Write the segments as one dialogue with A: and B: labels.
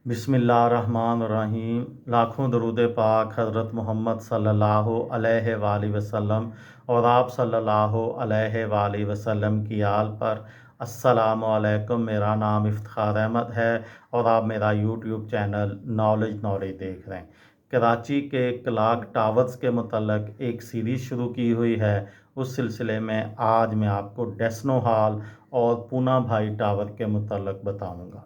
A: बिस्मिल्लाहिर्रहमानिर्रहीम। लाखों दरूद पाक हज़रत मोहम्मद सल्लल्लाहु अलैहि वसल्लम और आप सल्लल्लाहु अलैहि वसल्लम की आल पर। अस्सलामु अलैकुम। मेरा नाम इफ्तिखार अहमद है और आप मेरा यूट्यूब चैनल नॉलेज देख रहे हैं। कराची के क्लॉक टावर्स के मुतल्लिक़ एक सीरीज़ शुरू की हुई है। उस सिलसिले में आज मैं आपको डेस्नो हॉल और पूना भाई टावर के मुतल्लिक़ बताऊंगा।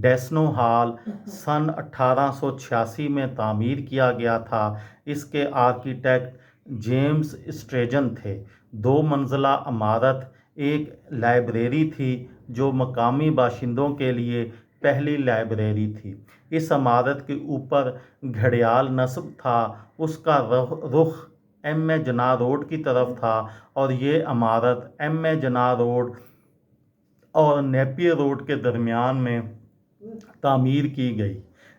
A: डेस्नो हॉल सन 1886 में तामीर किया गया था। इसके आर्किटेक्ट जेम्स स्ट्रेजन थे। 2 मंजिला इमारत, एक लाइब्रेरी थी जो मकामी बाशिंदों के लिए पहली लाइब्रेरी थी। इस इमारत के ऊपर घड़ियाल नस्ब था। उसका रुख एम ए जना रोड की तरफ था और ये इमारत एम ए जना रोड और नेपियर रोड के दरमियान में तामीर की गई,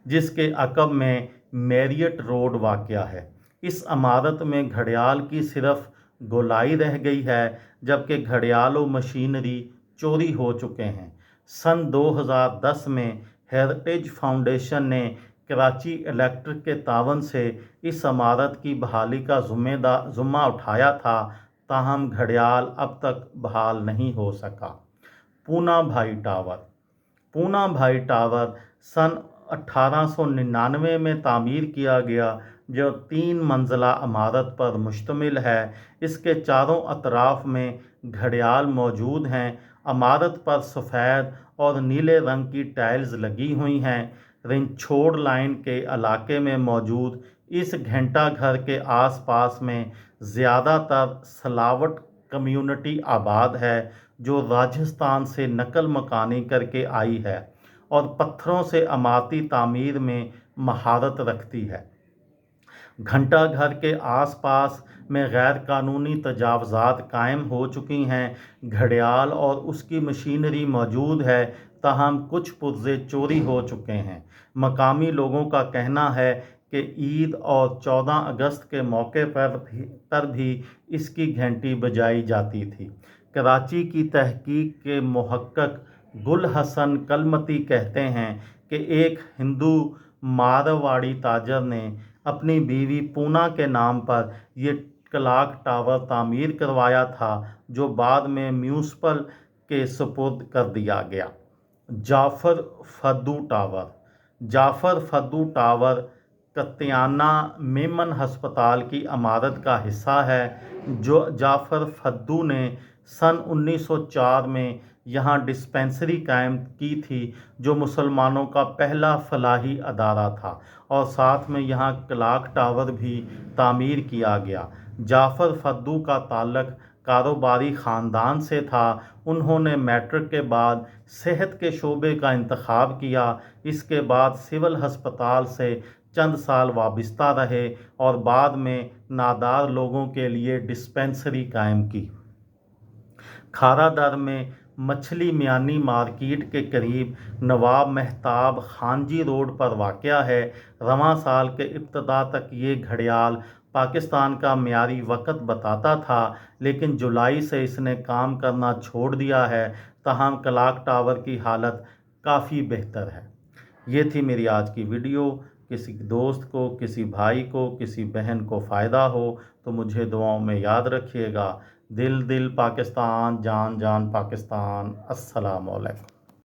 A: जिसके अक़ब में मैरियट रोड वाक़या है। इस इमारत में घड़ियाल की सिर्फ गोलाई रह गई है, जबकि घड़ियाल व मशीनरी चोरी हो चुके हैं। सन 2010 में हेरिटेज फाउंडेशन ने कराची इलेक्ट्रिक के तावन से इस इमारत की बहाली का ज़ुम्मा उठाया था, ताहम घड़ियाल अब तक बहाल नहीं हो सका। पूना भाई टावर। पूना भाई टावर सन 1899 में तामीर किया गया, जो 3 मंजिला इमारत पर मुश्तमिल है। इसके चारों अतराफ में घड़ियाल मौजूद हैं। इमारत पर सफ़ेद और नीले रंग की टाइल्स लगी हुई हैं। रिंछोड़ लाइन के इलाके में मौजूद इस घंटा घर के आसपास में ज़्यादातर सलावट कम्युनिटी आबाद है, जो राजस्थान से नकल मकानी करके आई है और पत्थरों से इमारती तामीर में महारत रखती है। घंटा घर के आसपास में गैर कानूनी तजावज़ात कायम हो चुकी हैं। घड़ियाल और उसकी मशीनरी मौजूद है, ताहम कुछ पुर्जे चोरी हो चुके हैं। मकामी लोगों का कहना है कि ईद और 14 अगस्त के मौके पर भी इसकी घंटी बजाई जाती थी। कराची की तहकीक के मुहक्किक गुल हसन कलमती कहते हैं कि एक हिंदू मारवाड़ी ताजर ने अपनी बीवी पूना के नाम पर ये क्लॉक टावर तामीर करवाया था, जो बाद में म्यूनिसिपल के सुपुर्द कर दिया गया। जाफ़र फद्दू टावर। जाफ़र फद्दू टावर कत्याना मेमन हस्पताल की इमारत का हिस्सा है, जो जाफ़र फद्दू ने सन 1904 में यहाँ डिस्पेंसरी कायम की थी, जो मुसलमानों का पहला फलाही अदारा था, और साथ में यहाँ क्लॉक टावर भी तामीर किया गया। जाफ़र फद्दू का ताल्लुक़ कारोबारी ख़ानदान से था। उन्होंने मैट्रिक के बाद सेहत के शोबे का इंतखाब किया। इसके बाद सिविल हस्पताल से चंद साल वाबस्ता रहे और बाद में नादार लोगों के लिए डिस्पेंसरी कायम की। खारा दर में मछली मियानी मार्केट के करीब नवाब महताब खानजी रोड पर वाक़या है। रवां साल के इब्तिदा तक ये घड़ियाल पाकिस्तान का मियारी वक़्त बताता था, लेकिन जुलाई से इसने काम करना छोड़ दिया है। ताहम क्लॉक टावर की हालत काफ़ी बेहतर है। ये थी मेरी आज की वीडियो। किसी दोस्त को, किसी भाई को, किसी बहन को फ़ायदा हो तो मुझे दुआओं में याद रखिएगा। दिल दिल पाकिस्तान, जान जान पाकिस्तान। अस्सलामु अलैकुम।